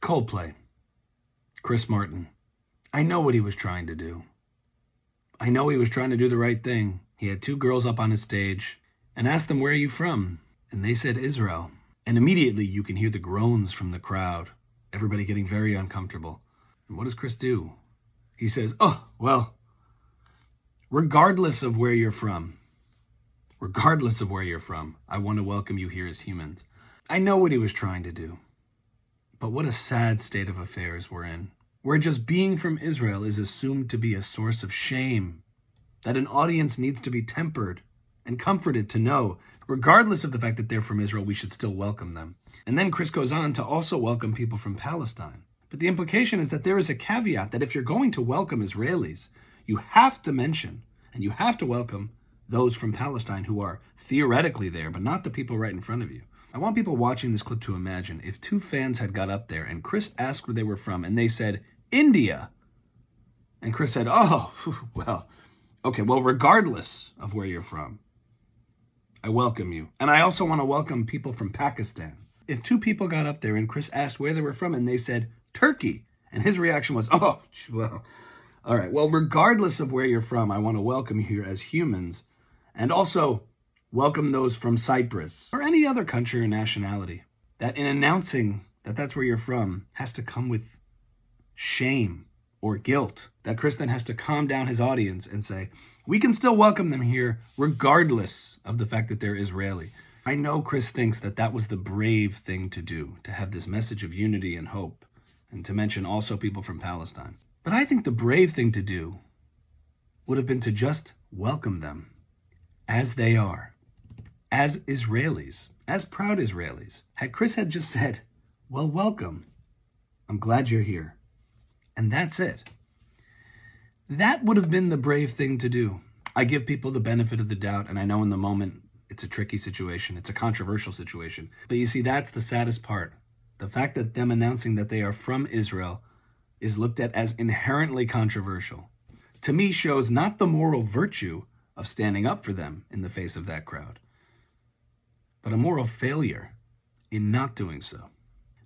Coldplay. Chris Martin. I know what he was trying to do. I know he was trying to do the right thing. He had two girls up on his stage and asked them, "Where are you from?" And they said, "Israel." And immediately you can hear the groans from the crowd, everybody getting very uncomfortable. And what does Chris do? He says, "Oh, well, regardless of where you're from, I want to welcome you here as humans." I know what he was trying to do. But what a sad state of affairs we're in, where just being from Israel is assumed to be a source of shame, that an audience needs to be tempered and comforted to know, regardless of the fact that they're from Israel, we should still welcome them. And then Chris goes on to also welcome people from Palestine. But the implication is that there is a caveat that if you're going to welcome Israelis, you have to mention and you have to welcome those from Palestine who are theoretically there, but not the people right in front of you. I want people watching this clip to imagine if two fans had got up there and Chris asked where they were from and they said, "India." And Chris said, "Oh, well, okay, well, regardless of where you're from, I welcome you. And I also want to welcome people from Pakistan." If two people got up there and Chris asked where they were from and they said, "Turkey," and his reaction was, "Oh, well, all right, well, regardless of where you're from, I want to welcome you here as humans and also welcome those from Cyprus or any other country or nationality," that in announcing that that's where you're from has to come with shame or guilt, that Chris then has to calm down his audience and say, we can still welcome them here regardless of the fact that they're Israeli. I know Chris thinks that that was the brave thing to do, to have this message of unity and hope, and to mention also people from Palestine. But I think the brave thing to do would have been to just welcome them as they are, as Israelis, as proud Israelis. Had Chris had just said, "Well, welcome. I'm glad you're here." And that's it. That would have been the brave thing to do. I give people the benefit of the doubt, and I know in the moment it's a tricky situation. It's a controversial situation. But you see, that's the saddest part. The fact that them announcing that they are from Israel is looked at as inherently controversial. To me, shows not the moral virtue of standing up for them in the face of that crowd, but a moral failure in not doing so.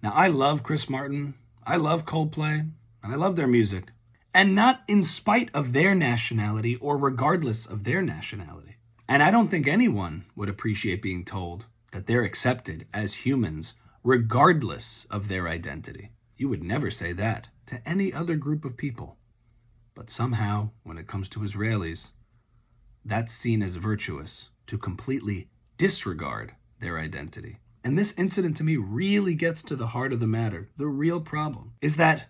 Now, I love Chris Martin, I love Coldplay, and I love their music, and not in spite of their nationality or regardless of their nationality. And I don't think anyone would appreciate being told that they're accepted as humans regardless of their identity. You would never say that to any other group of people. But somehow, when it comes to Israelis, that's seen as virtuous, to completely disregard their identity. And this incident to me really gets to the heart of the matter. The real problem is that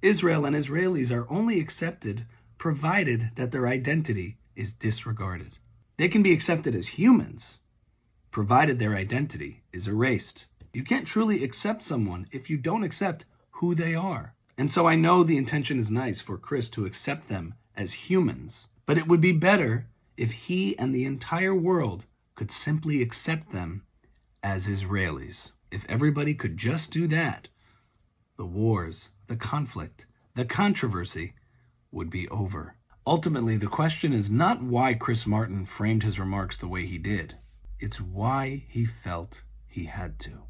Israel and Israelis are only accepted provided that their identity is disregarded. They can be accepted as humans, provided their identity is erased. You can't truly accept someone if you don't accept who they are. And so I know the intention is nice for Chris to accept them as humans, but it would be better if he and the entire world could simply accept them as Israelis. If everybody could just do that, the wars, the conflict, the controversy would be over. Ultimately, the question is not why Chris Martin framed his remarks the way he did. It's why he felt he had to.